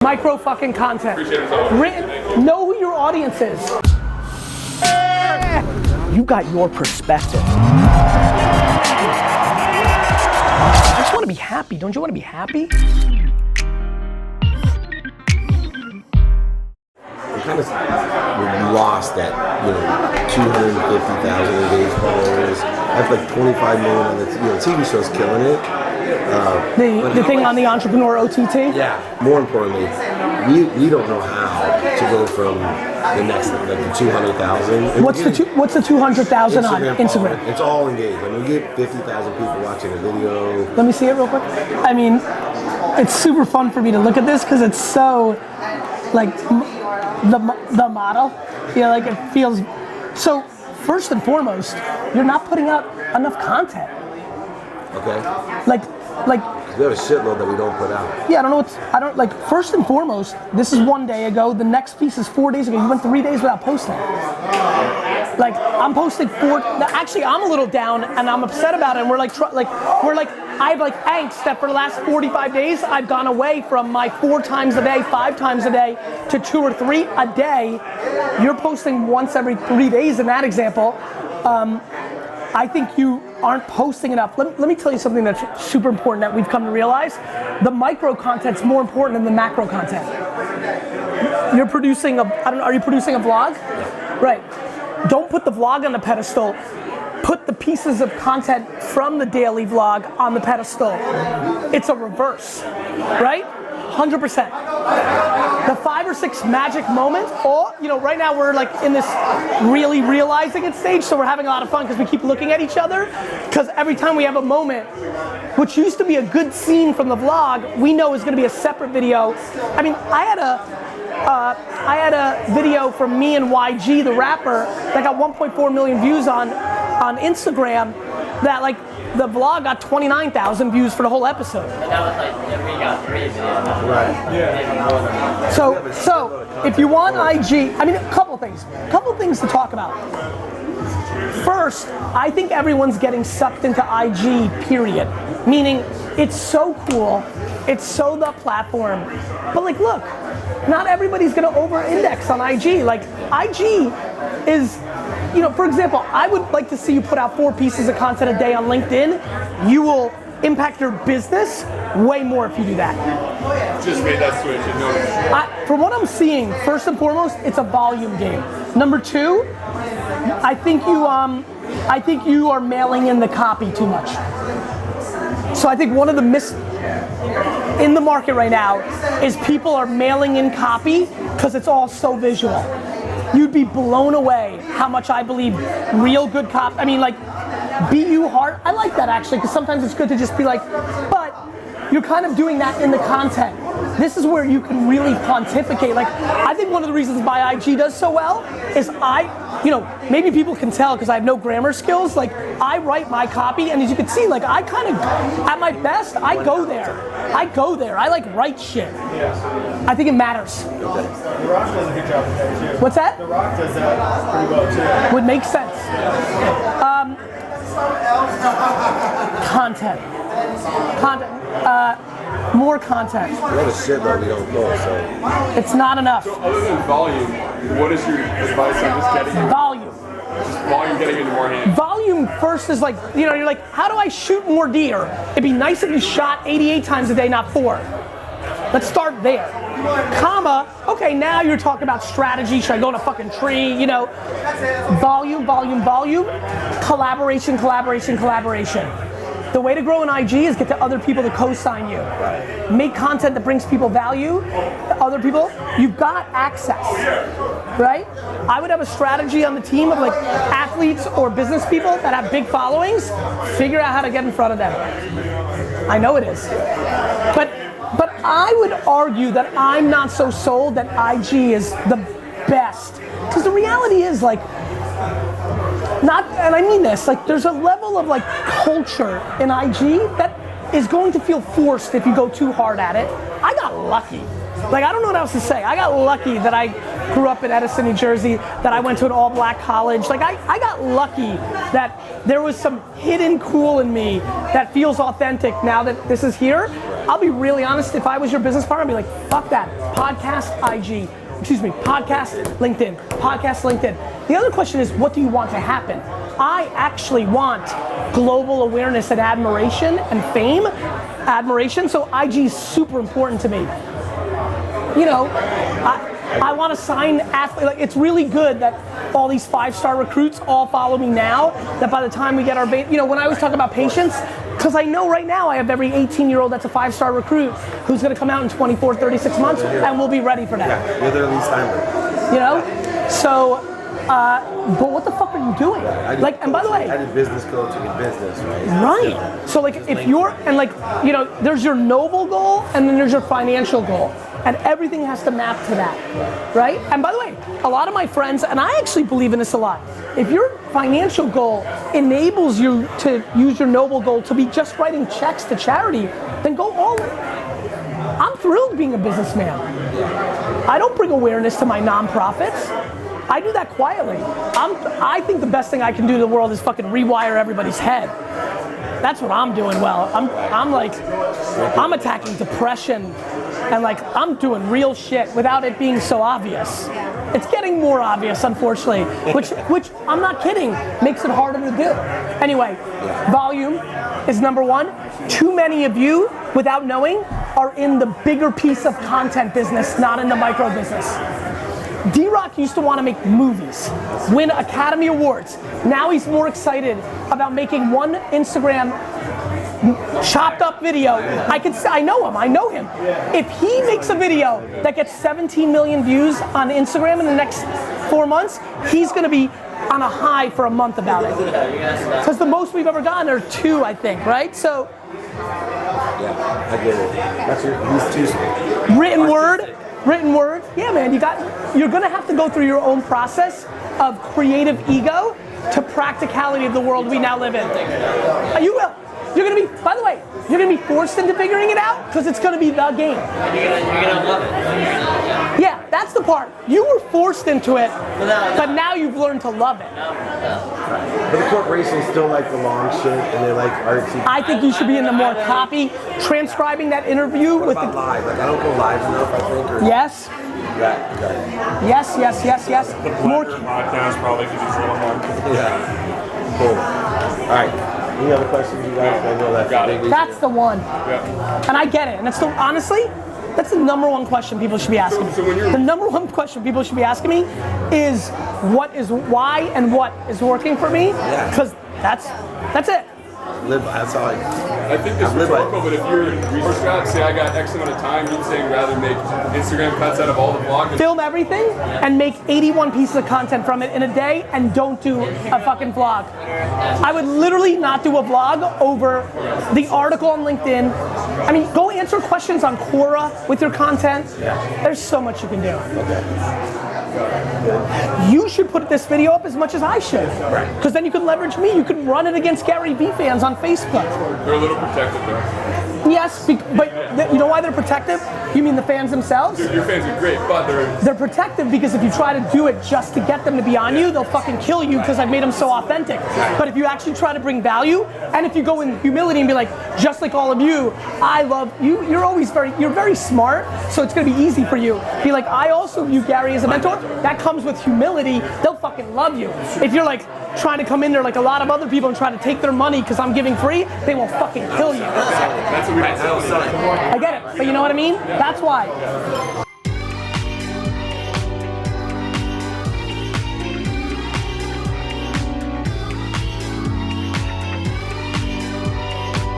Micro fucking content. Know who your audience is. You got your perspective. I just want to be happy. Don't you want to be happy? We kind of lost at 250,000 engaged followers. That's like 25 million on the TV show's killing it. The thing on the Entrepreneur OTT? Yeah. More importantly, we don't know how to go from the next like the 200,000. What's the 200,000 on Instagram? It's all engaged. I mean, we get 50,000 people watching a video. Let me see it real quick. I mean, it's super fun for me to look at this because it's so like the model. Like it feels so. First and foremost, you're not putting out enough content. Okay. Like we have a shitload that we don't put out. Yeah, first and foremost, this is 1 day ago, the next piece is 4 days ago. You went 3 days without posting. Like, I'm posting actually I'm a little down and I'm upset about it, and I have like angst that for the last 45 days, I've gone away from my 4 times a day, 5 times a day, to 2 or 3 a day. You're posting once every 3 days in that example. I think you aren't posting enough. Let me tell you something that's super important that we've come to realize. The micro content's more important than the macro content. You're producing are you producing a vlog? Right. Don't put the vlog on the pedestal. Put the pieces of content from the daily vlog on the pedestal. It's a reverse, right? 100%. The 5 or 6 magic moments, right now we're like in this really realizing it stage, so we're having a lot of fun because we keep looking at each other, because every time we have a moment, which used to be a good scene from the vlog, we know is going to be a separate video. I mean, I had a video from me and YG, the rapper, that got 1.4 million views on Instagram, that like the vlog got 29,000 views for the whole episode. But that was like, we got 3 videos. Right. Yeah. So if you want IG, I mean, a couple things to talk about. First, I think everyone's getting sucked into IG, period. Meaning, it's so cool, it's so the platform. But like, look, not everybody's gonna over-index on IG. Like, IG is, for example, I would like to see you put out 4 pieces of content a day on LinkedIn. You will impact your business way more if you do that. Just made that switch and noticed. From what I'm seeing, first and foremost, it's a volume game. Number 2, I think you are mailing in the copy too much. So I think one of the in the market right now is people are mailing in copy because it's all so visual. You'd be blown away how much I believe real good copy. I mean, like, BU hard. I like that actually, because sometimes it's good to just be like, but you're kind of doing that in the content. This is where you can really pontificate. Like, I think one of the reasons why IG does so well is maybe people can tell because I have no grammar skills. Like, I write my copy, and as you can see, like, I kind of, at my best, I go there. I like write shit. I think it matters. The Rock does a good job with that too. What's that? The Rock does that pretty well too. Would make sense. Content. More content. We have a shitload we don't know, so. It's not enough. So other than volume, what is your advice on just getting Volume. getting into more hands? Volume first is like, you're like, how do I shoot more deer? It'd be nice if you shot 88 times a day, not 4. Let's start there. Comma, okay, now you're talking about strategy. Should I go in a fucking tree? Volume. Collaboration. The way to grow an IG is get to other people to co-sign you. Make content that brings people value. Other people, you've got access, right? I would have a strategy on the team of like athletes or business people that have big followings. Figure out how to get in front of them. I know it is. But I would argue that I'm not so sold that IG is the best. Because the reality is like, and I mean this, like there's a level of like culture in IG that is going to feel forced if you go too hard at it. I got lucky. Like, I don't know what else to say. I got lucky that I grew up in Edison, New Jersey, that I went to an all-black college. Like, I got lucky that there was some hidden cool in me that feels authentic now that this is here. I'll be really honest, if I was your business partner, I'd be like, fuck that, podcast LinkedIn, podcast LinkedIn. The other question is, what do you want to happen? I actually want global awareness and admiration and fame, so IG is super important to me. You know, I want to sign athletes. Like, it's really good that all these 5-star recruits all follow me now, that by the time we get our, you know, when I always talk about patience, because I know right now I have every 18-year-old that's a 5-star recruit who's going to come out in 24, 36 months, and we'll be ready for that. Yeah, you're their least timer. You know? So, but what the fuck are you doing? Like, and by the way, I did business coaching in business, right? Right. So like, if you're, and like, you know, there's your noble goal, and then there's your financial goal. And everything has to map to that, right? And by the way, a lot of my friends, and I actually believe in this a lot, if your financial goal enables you to use your noble goal to be just writing checks to charity, then go all in. I'm thrilled being a businessman. I don't bring awareness to my nonprofits. I do that quietly. I think the best thing I can do to the world is fucking rewire everybody's head. That's what I'm doing well. I'm attacking depression, and like, I'm doing real shit without it being so obvious. It's getting more obvious, unfortunately, which I'm not kidding, makes it harder to do. Anyway, volume is number one. Too many of you, without knowing, are in the bigger piece of content business, not in the micro business. D-Rock used to want to make movies, win Academy Awards. Now he's more excited about making one Instagram chopped up video. I know him. If he makes a video that gets 17 million views on Instagram in the next 4 months, he's gonna be on a high for a month about it. Because the most we've ever gotten are 2, I think, right? So. Yeah, I get it. That's he's too Written word, yeah, man. You're gonna have to go through your own process of creative ego to practicality of the world we now live in. You will. You're gonna be. By the way, you're gonna be forced into figuring it out because it's gonna be the game. You're gonna love it. Yeah, that's the part. You were forced into it, but now you've learned to love it. But the corporations still like the long shit, and they like artsy. I think you should be in the more copy, transcribing that interview What with about the. live? Like, I don't go live enough, I think. Or Yes. Yeah, okay. Yes. The More. Blender podcast probably could use a little more. Yeah. Cool. All right. Any other questions, you guys? I know that's Got a it. big That's the one. Yeah. And I get it. And that's honestly, that's the number one question people should be asking me. So when you're- The number one question people should be asking me is why and what is working for me? Yeah. Because that's it. That's all I think this rhetorical, but if you're research guy, say I got X amount of time, you'd say rather make Instagram cuts out of all the vlogs. Film everything and make 81 pieces of content from it in a day, and don't do a fucking vlog. I would literally not do a vlog over the article on LinkedIn. I mean, go answer questions on Quora with your content. There's so much you can do. You should put this video up as much as I should. Because then you can leverage me. You can run it against Garyvee fans on Facebook. They're a little protected though. Yes, but you know why they're protective? You mean the fans themselves? Your fans are great, but They're protective because if you try to do it just to get them to be on you, they'll fucking kill you because I've made them so authentic. But if you actually try to bring value, and if you go in humility and be like, just like all of you, I love you, you're very smart, so it's gonna be easy for you. Be like, I also view Gary as a mentor. That comes with humility. They'll fucking love you. If you're like trying to come in there like a lot of other people and try to take their money because I'm giving free, they will fucking kill you. that's what we don't sell. I get it, but you know what I mean? That's why.